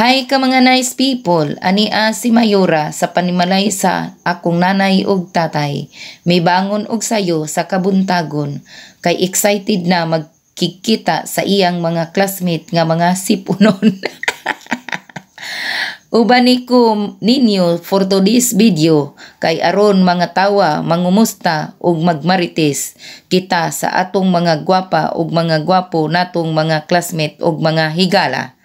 Hi ka mga nice people, ania si Mayura sa panimalay sa akong nanay ug tatay. May bangon og sayo sa kabuntagon, kay excited na magkikita sa iyang mga classmate nga mga sipunon. Ubani ko ninyo for today's video, kay aron mga tawa, mangumusta ug magmarites kita sa atong mga gwapa ug mga gwapo natong mga classmate ug mga higala.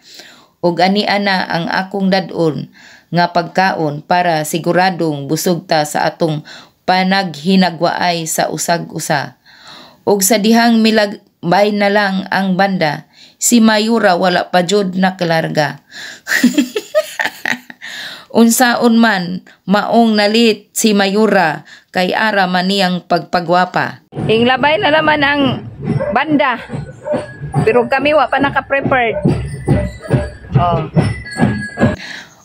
Ug ani ana ang akong dadon nga pagkaon para siguradong busog ta sa atong panaghinagwaay sa usag-usa. Ug sa dihang milagbay na lang ang banda, si Mayura wala pa jud nakalarga. Unsaon man maong nalit si Mayura kay ara man niyang pagpagwapa. Hinglabay na naman ang banda. Pero kami wa pa naka-prepared. Oh.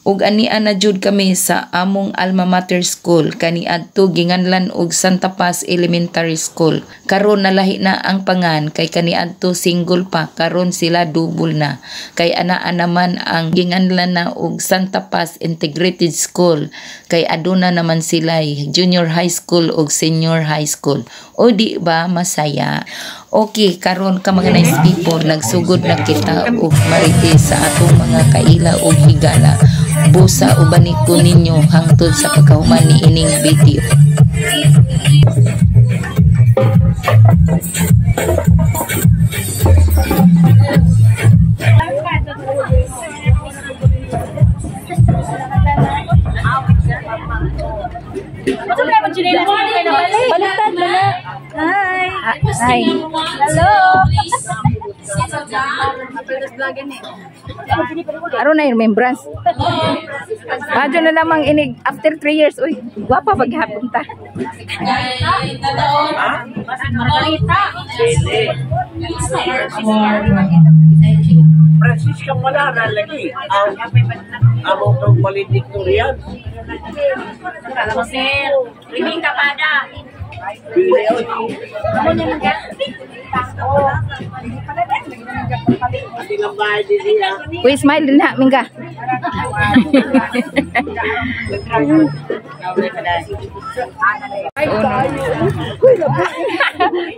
Ug ani ana jud kami sa among alma mater school kaniadto ginganlan og Santa Paz Elementary School. Karon nalahi na ang pangan kay kaniadto single pa, karon sila double na. Kay anaa naman ang ginganlan na og Santa Paz Integrated School kay aduna naman sila junior high school ug senior high school. O di ba masaya? Okay, karon ka mga nice people, nagsugod na kita og marites sa atong mga kaila ug higala. Busa ubani ko ninyo hangtod sa pagkahuman ni ining video. Baliktad mo na. Hi. Hi. Hello. Aron na remembrance. Medyo na lamang inig after 3 years. Uy, gwapa paghapon ta. Francisca pala na lagi. Ang itong valedictorian. Alam mo, sir. Riming ka pada. Uy, smile din ha, Mingga.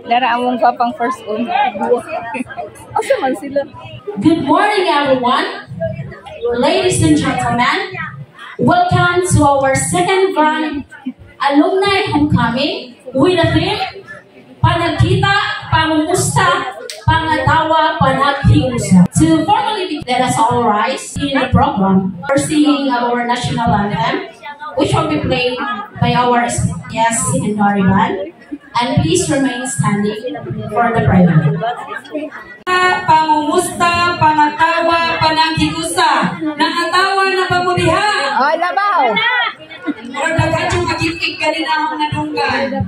Lara among papang first un. Asa man sila? Good morning, everyone. Ladies and gentlemen, welcome to our second grand alumni homecoming with the theme Panagkita, Pangumusta, Pangatawa, Panaghiusa. To formally let us all rise in the program for singing our national anthem, which will be played by our guest secondary band. And please remain standing for the prayer. Pangumusta, pangatawa, panaghiusa, nangatawa na pamuliha. Ay, labaw! Or daghang magiging galinahang nadunggan.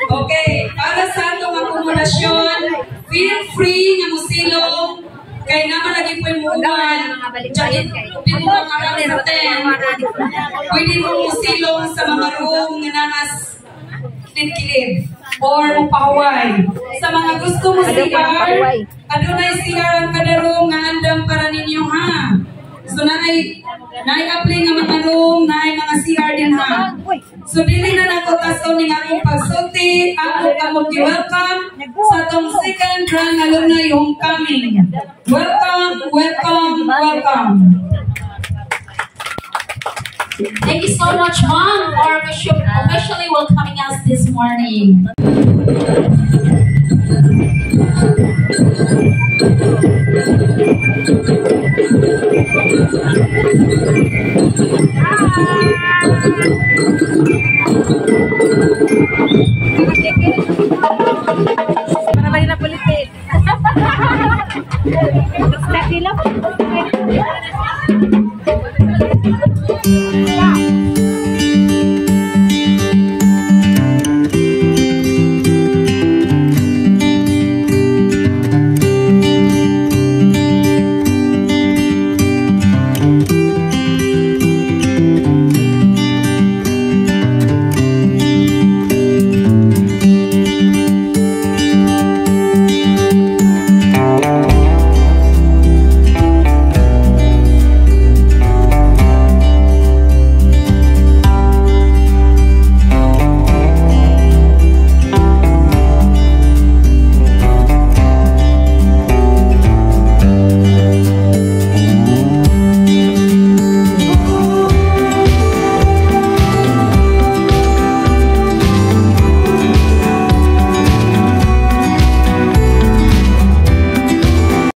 Okay, para sa atong akomodasyon, feel free nga musilong kay naman lagi po yung umuwan. Pwede mo marami sa ten. Pwede mo musilong sa mga room nga nanas kilid or mupahaway. Sa mga gusto mo CR, adunay CR ang kadarong nga andam para ninyo ha. So naay-apply nga mga room, naay mga CR din ha. So dili na nakotaso ni nga akong pagsulti, ako kamong welcome sa atong second grand alumni homecoming. Welcome, welcome, welcome. Thank you so much, Mom, for officially welcoming us this morning. Para ba nila politik? Gusto nila?